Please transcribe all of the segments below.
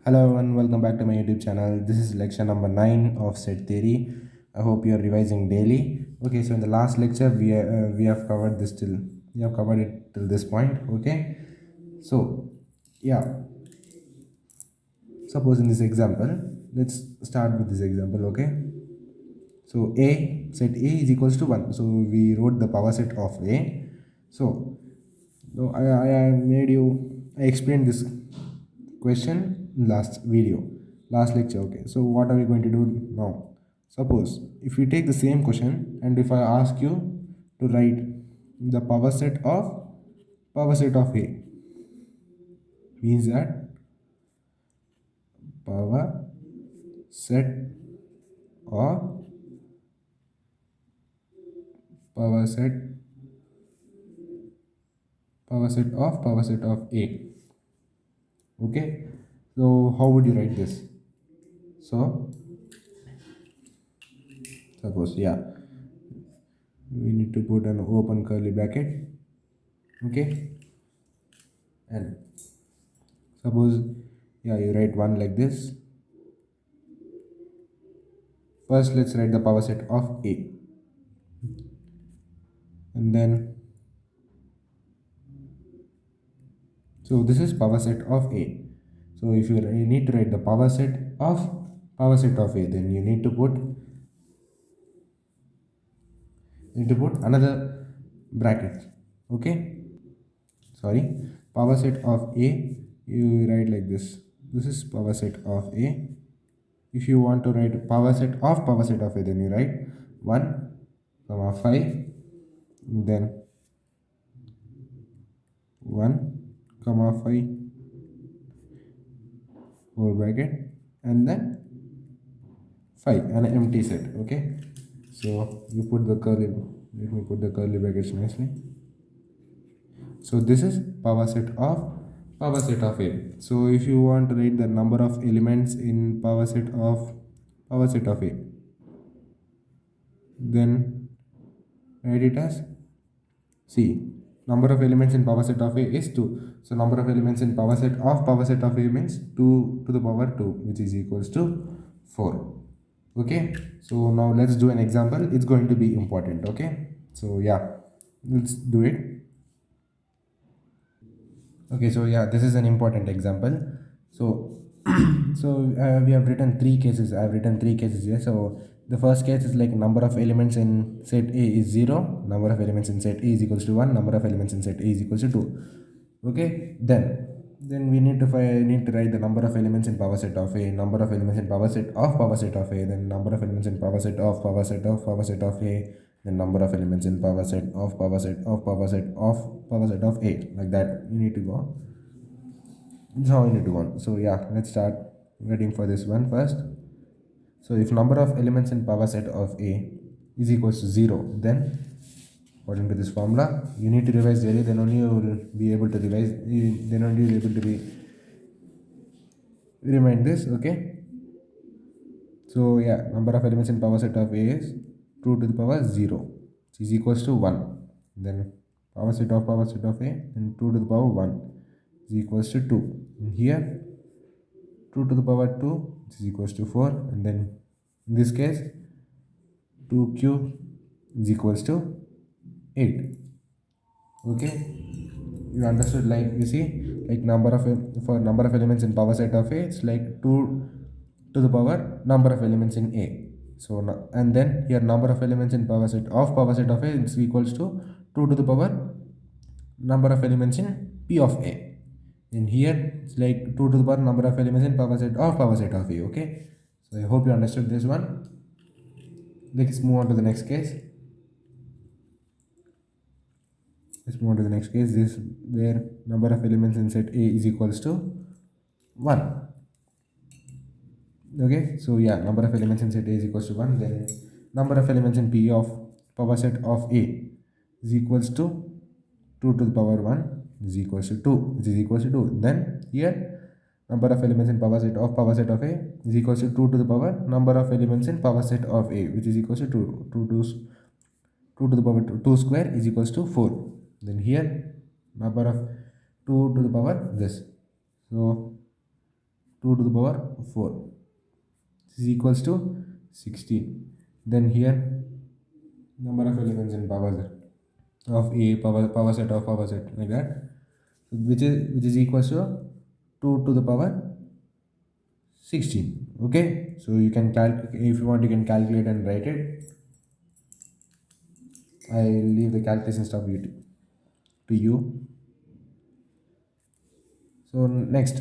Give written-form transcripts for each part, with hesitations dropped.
Hello everyone, welcome back to my YouTube channel. This is lecture number 9 of set theory. I hope you are revising daily. Okay, so in the last lecture we have covered this till we have covered it till this point. Okay, so yeah, suppose in this example, let's start with this example. Okay, so A set A is equals to 1. So we wrote the power set of A. So no, I made you I explained this question in last video, last lecture. Okay, so what are we going to do now? Suppose if we take the same question and if I ask you to write the power set of A, means that power set or power set power set of A. Okay, so how would you write this? So suppose, yeah, we need to put an open curly bracket. Okay, and suppose, yeah, you write one like this. First let's write the power set of A, and then so this is power set of A. So if you need to write the power set of A, then you need to put another bracket. Okay, sorry, power set of A, you write like this is power set of A. If you want to write power set of A, then you write 1 comma 5, then 1 comma 5 whole bracket, and then 5, an empty set. Okay, so you put the curly, let me put the curly brackets nicely. So this is power set of A. So if you want to write the number of elements in power set of A, then write it as, see, number of elements in power set of A is 2. So number of elements in power set of A means 2 to the power 2, which is equals to 4. Okay, so now let's do an example. It's going to be important. Okay, so yeah, let's do it. Okay, so yeah, this is an important example. So we have written three cases. I have written three cases here. So the first case is like number of elements in set A is 0, number of elements in set A is equals to 1, number of elements in set A is equals to 2. Okay, then we need to write the number of elements in power set of A, number of elements in power set of A, then number of elements in power set of A, then number of elements in power set of A, like that you need to go. This is how you need to go on. So yeah, let's start writing for this one first. So if number of elements in power set of A is equals to 0, then according to this formula, you need to revise daily, then only you will be able to revise, then only you will be able to remind this. Okay, so yeah, number of elements in power set of A is 2 to the power 0, which is equals to 1. Then power set of A, and 2 to the power 1 is equals to 2. And here 2 to the power 2, which is equals to 4, and then in this case 2 cube is equals to 8. Okay, you understood? Like, you see, like number of elements in power set of A, it's like 2 to the power number of elements in A. So and then here number of elements in power set of A is equals to 2 to the power number of elements in P of A. And here it's like 2 to the power number of elements in power set of A. Okay, so I hope you understood this one. Let's move on to the next case. Let's move on to the next case. This where number of elements in set A is equals to 1. Okay, so yeah, number of elements in set A is equals to 1. Then number of elements in P of power set of A is equals to 2 to the power 1 is equals to 2, which is equals to 2. Then here number of elements in power set of A is equals to 2 to the power number of elements in power set of A, which is equals to 2. 2 to the power 2 square is equals to 4. Then here number of 2 to the power this. So 2 to the power 4 is equals to 16. Then here number of elements in power set of a power set of power set like that, which is equals to 2 to the power 16. Okay, so you can if you want you can calculate and write it. I leave the calculation stuff to you. So next,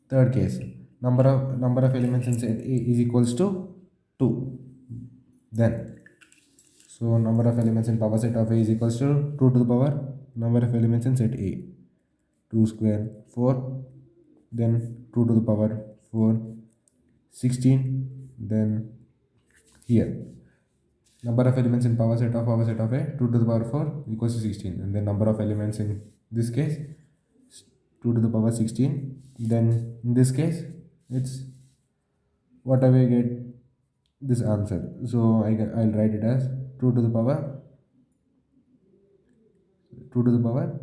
third case, number of elements in set A is equals to 2. Then, so number of elements in power set of A is equals to 2 to the power number of elements in set A, 2 square 4, then 2 to the power 4, 16. Then here number of elements in power set of A, 2 to the power 4 equals to 16, and then number of elements in this case 2 to the power 16. Then in this case it's whatever I get this answer, so I'll write it as 2 to the power 2 to the power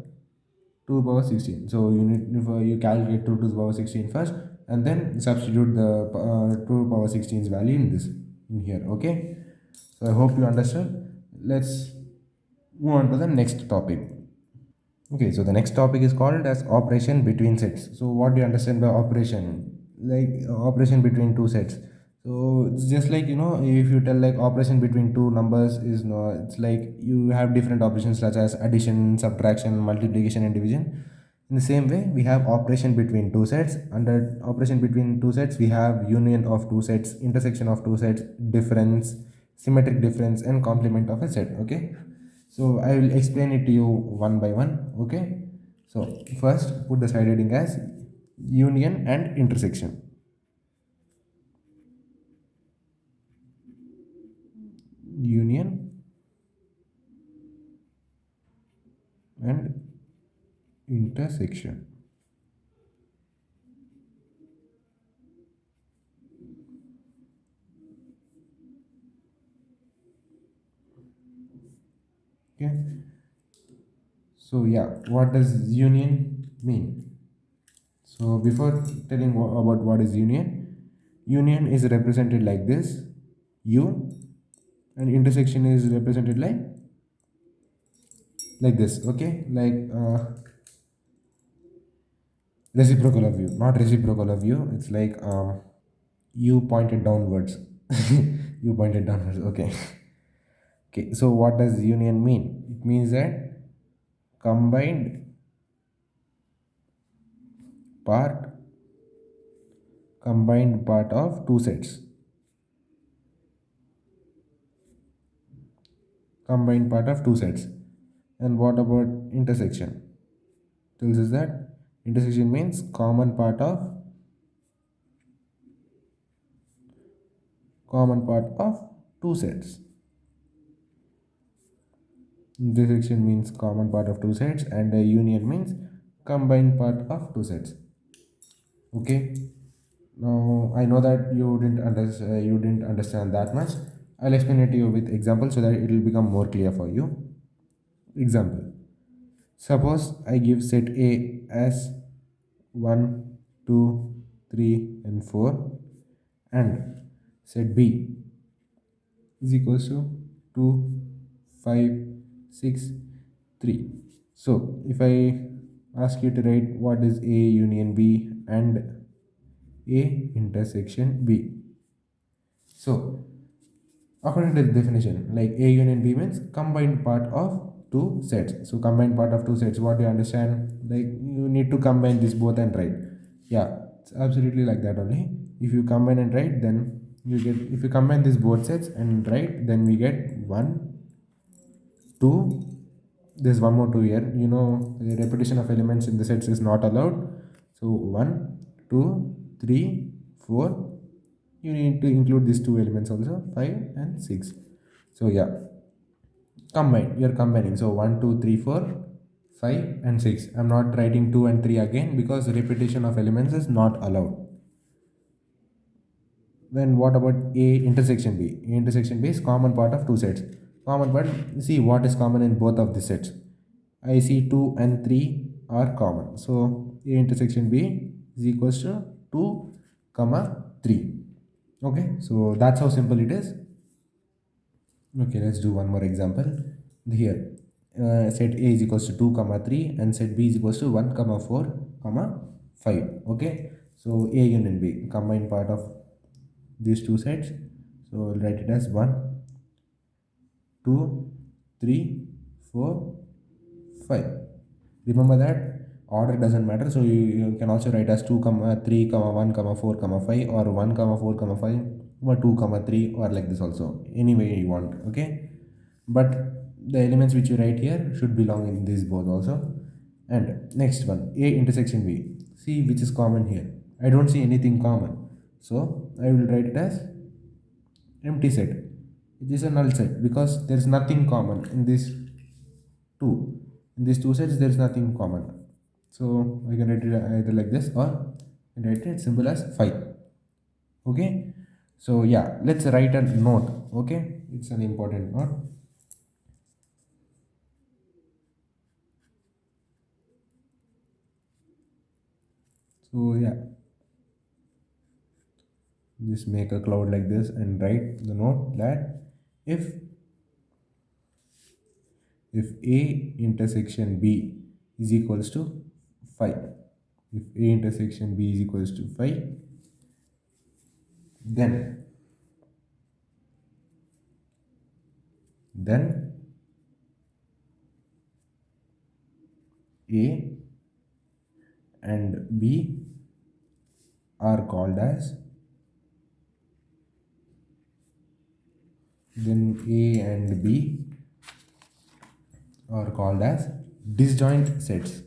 2 to the power 16. So you calculate 2 to the power 16 first, and then substitute the 2 to the power 16's value in here. Okay, so I hope you understood. Let's move on to the next topic. Okay, so the next topic is called as operation between sets. So what do you understand by operation? Like operation between two sets. So it's just like, if you tell like operation between two numbers is no, it's like you have different operations such as addition, subtraction, multiplication, and division. In the same way, we have operation between two sets. Under operation between two sets, we have union of two sets, intersection of two sets, difference, symmetric difference, and complement of a set. Okay, so I will explain it to you one by one. Okay, so first put the side heading as union and intersection. Union and intersection. Okay, so yeah, what does union mean? So before telling about what is union is represented like this, U, and intersection is represented like this. Okay, like reciprocal of U, not reciprocal of U. It's like U pointed downwards. U pointed downwards. Okay. Okay. So what does union mean? It means that combined part of two sets. Combined part of two sets. And what about intersection? Tells us that intersection means common part of two sets. Intersection means common part of two sets, and a union means combined part of two sets. Okay, now I know that you didn't understand that much. I'll explain it to you with example so that it will become more clear for you. Example: suppose I give set A as 1, 2, 3, and 4, and set B is equals to 2, 5, 6, 3. So if I ask you to write what is A union B and A intersection B. So according to the definition, like A union B means combined part of two sets. So combined part of two sets, what do you understand? Like you need to combine this both and write. Yeah, it's absolutely like that only. If you combine and write, then you get, if you combine these both sets and write, then we get 1, 2. There's one more 2 here. The repetition of elements in the sets is not allowed. So 1, 2, 3, 4. You need to include these two elements also, 5 and 6. So yeah, you're combining. So 1, 2, 3, 4, 5 and 6. I'm not writing 2 and 3 again because repetition of elements is not allowed. Then what about A intersection B? A intersection B is common part of two sets. Common part, see what is common in both of the sets. I see 2 and 3 are common. So A intersection B is equals to 2 comma 3. Okay, so that's how simple it is. Okay, let's do one more example. Here, set A is equals to 2 comma 3 and set B is equals to 1 comma 4 comma 5. Okay, so A union B, combined part of these two sets. So we'll write it as 1, 2, 3, 4, 5. Remember that order doesn't matter, so you can also write as 2 comma 3 comma 1 comma 4 comma 5, or 1 comma 4 comma 5, or 2 comma 3, or like this also, any way you want. Okay, but the elements which you write here should belong in these both also. And next one, A intersection B, see which is common here. I don't see anything common, so I will write it as empty set. It is a null set because there is nothing common in these two. In these two sets, there is nothing common. So I can write it either like this, or I can write it simple as 5. Okay. So yeah, let's write a note. Okay, it's an important note. So yeah, just make a cloud like this and write the note that if A intersection B is equals to 5, if A intersection B is equals to 5, then A and B are called as, then A and B are called as disjoint sets.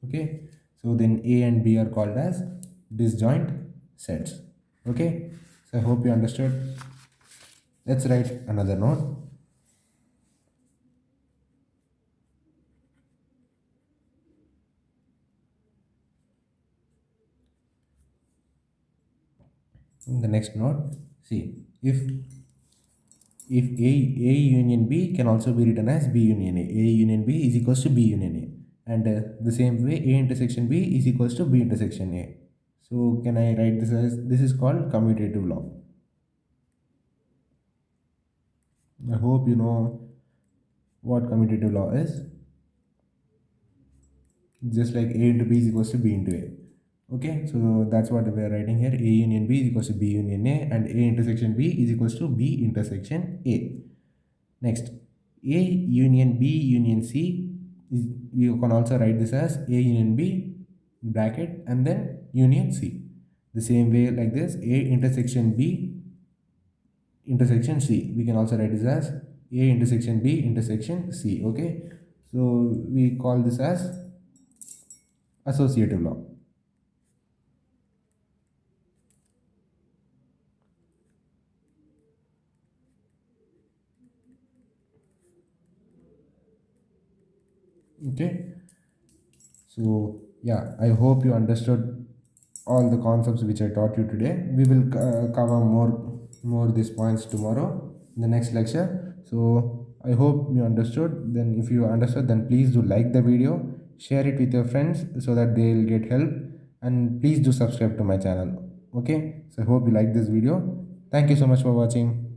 Okay, so then A and B are called as disjoint sets. Okay, so I hope you understood. Let's write another note. In the next note, see, if A union B can also be written as B union A. A union B is equals to B union A. And the same way, A intersection B is equals to B intersection A. So can I write this as, this is called commutative law. I hope you know what commutative law is. Just like A into B is equals to B into A. Okay, so that's what we are writing here. A union B is equals to B union A, and A intersection B is equals to B intersection A. Next, A union B union C is, you can also write this as A union B bracket and then union C. The same way like this, A intersection B intersection C. We can also write this as A intersection B intersection C. Okay, so we call this as associative law. Okay, so yeah, I hope you understood all the concepts which I taught you today. We will cover more these points tomorrow in the next lecture. So I hope you understood. Then if you understood, then please do like the video, share it with your friends so that they will get help, and please do subscribe to my channel. Okay, so I hope you like this video. Thank you so much for watching.